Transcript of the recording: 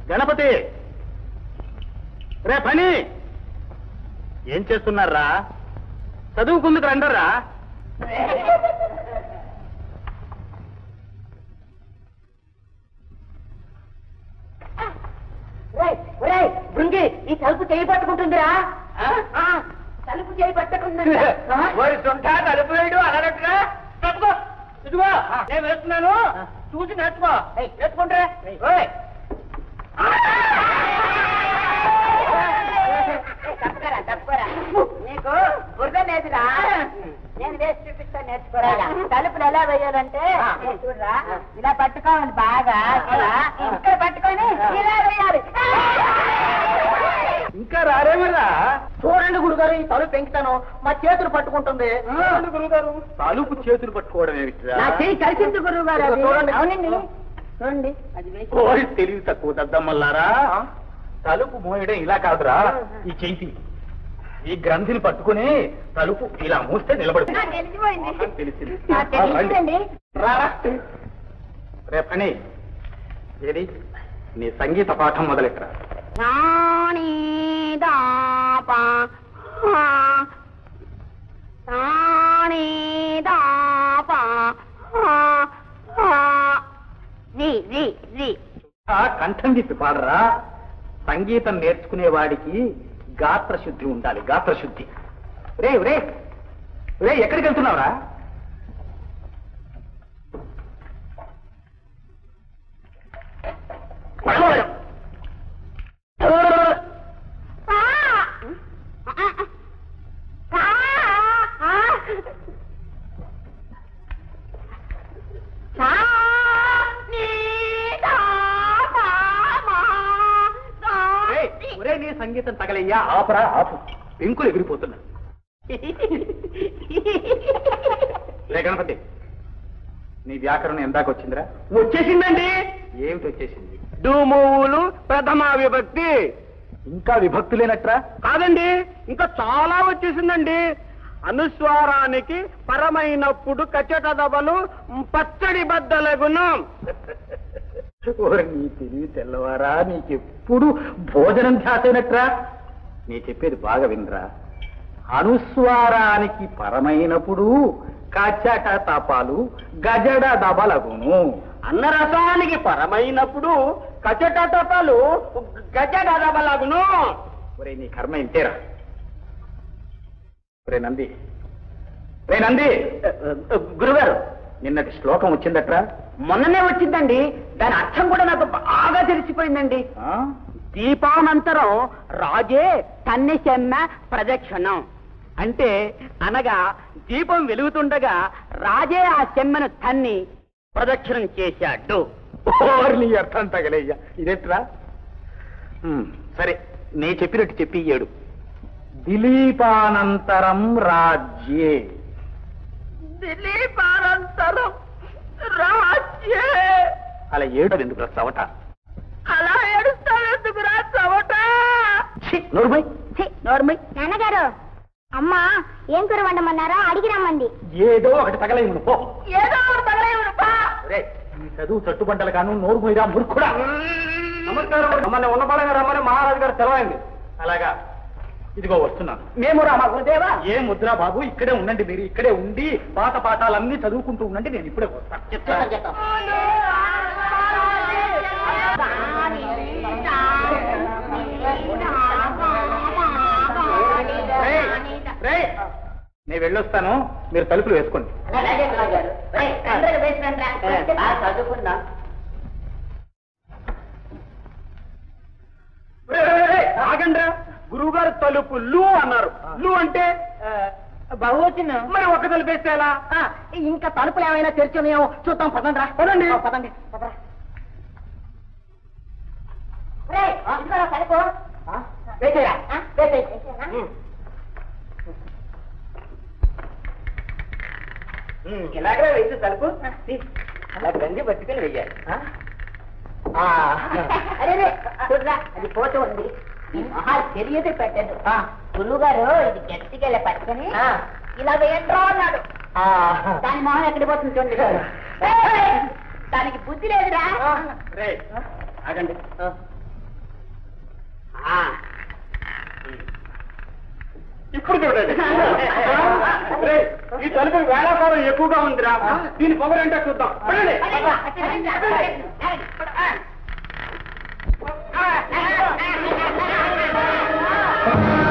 గణపతి రే పని ఏం చేస్తున్నారా? చదువుకుందుకు రండరా. బృంగి ఈ తలుపు చేయి పట్టుకుంటుందిరా. తలుపు చేయి పట్టుకుంది. తలుపు వేయడు అన్నట్టుగా తప్పుకో. ఇదిగో నేను వేస్తున్నాను, చూసి నేర్చుకో. నేర్చుకుంటే తప్పుకోరా తప్పుకోరా. నీకు బుర్ర లేదురా. నేను వేసి చూపిస్తాను, నేర్చుకోరా. తలుపులు ఎలా వేయాలంటే చూడరా, ఇలా పట్టుకోవాలి బాగా. ఇక్కడ పట్టుకొని ఇలా వేయాలి. ఇంకా రారేమరా? చూడండి గురుగారు, ఈ తలుపు పెంచుతాను, మా చేతులు పట్టుకుంటుంది. గురుగారు తలుపు చేతులు పట్టుకోవడం ఏమిట్రా? నా చేయి కలిసింది గురువు గారు. చూడండి. అవునండి, చూడండి. అది తెలివి తక్కువ దద్దమ్మల్లారా. తలుపు మోయడం ఇలా కాదురా, ఈ చేతి ఈ గ్రంథిని పట్టుకుని తలుపు ఇలా మూస్తే నిలబడుతుంది. తెలిసింది. రేపని ఏది నీ సంగీత పాఠం మొదలెట్టరా. కంఠం తిప్పి పాడరా. సంగీతం నేర్చుకునే వాడికి గాత్రశుద్ధి ఉండాలి, గాత్రశుద్ధి. రే రే రే ఎక్కడికి వెళ్తున్నావురా? నీ సంగీతం తగలయ్యా, ఆపరా ఆపు. పెంకులు ఎగిరిపోతున్నా. రే గణపతి, నీ వ్యాకరణం ఎందాక వచ్చిందిరా? వచ్చేసిందండి. ఏమిటి వచ్చేసింది? డుమూలు ప్రథమ విభక్తి. ఇంకా విభక్తులేనట్రా? కాదండి, ఇంకా చాలా వచ్చేసిందండి. అనుస్వారానికి పరమైనప్పుడు కచ్చట దబలు పచ్చడి బద్దలగును. నీ తెలివి తెల్లవారా, నీకెప్పుడు భోజనం ధ్యాసైనట్రా? నీ చెప్పేది బాగా వినరా. అనుస్వారానికి పరమైనప్పుడు కచ్చట తపాలు గజడ దబలగును. అన్నరసానికి పరమైనప్పుడు కచ్చట తపాలు గజడ దబలగును. ఒరే నీ కర్మ ఇంతేరా. రే నంది, రే నంది. గురుగారు, నిన్నటి శ్లోకం వచ్చిందట్రా? మొన్ననే వచ్చిందండి. దాని అర్థం కూడా నాకు బాగా తెలిసిపోయిందండి. దీపానంతరం రాజే తన్ని చెన్న ప్రదక్షిణం అంటే, అనగా దీపం వెలుగుతుండగా రాజే ఆ చెమ్మను తన్ని ప్రదక్షిణం చేశాడు. నీ అర్థం తగలేయ్యా. ఇదేట్రా? సరే, నీ చెప్పినట్టు చెప్పి ఏడు. దిలీపానంతరం రాజ్యే. దిలీపానంతరం రాజ్యే. అలా ఏడు ఎందుకు చవట? అలా ఏడుస్తావు ఎందుకు రా చవట? నోర్మై నోర్మై. నాన్నగారు, అమ్మా ఏం కూర వండమన్నారా? అడిగి రమ్మంది. ఏదో ఒకటి తగలేము పో. ఏదో ఒకటి తగలేము పా. ఈ చదువు చట్టుబంటలు కాను, నోరు పోయిరా మురుకుడా. నమస్కారం. మమ్మల్ని ఉన్నపాడంగా రమ్మని మహారాజు గారు సెలవైంది. అలాగా, ఇదిగో వస్తున్నాను. మేము రామా గురుదేవా. ఏ ముద్రా బాబు, ఇక్కడే ఉండండి. మీరు ఇక్కడే ఉండి పాత పాఠాలన్నీ చదువుకుంటూ ఉండండి. నేను ఇప్పుడే వస్తాను. నేను వెళ్ళొస్తాను, మీరు తలుపులు వేసుకోండి. ఆగండ్రా, గురువు గారు తలుపు లు అన్నారు. లు అంటే బహువచనం. మరి ఒక్క తలుపు వేస్తే ఎలా? ఇంకా తలుపులు ఏమైనా తెరిచున్నాయో చూద్దాం. పదండి రా. పదండి పదండి. తలుపు వేసేరా? ఇలాగే వేసి తలుపు అలా గంజి పట్టుకుని వెయ్యాలి. అరే చూడరా, అది పోతూ ఉంది. తెలియదు పెట్టదు. గురువు గారు ఇది గట్టిగా పట్టుకుని ఇలా వేయండ్రా అన్నాడు. దాని మొహం ఎక్కడి పోతుంది చూడండి. దానికి బుద్ధి లేదురా. ఆగండి. ఇప్పుడు చూడండి ఈ తలుపు వేళాకాలం ఎక్కువగా ఉందిరా దీని పొగరంటే చూద్దాం ఆ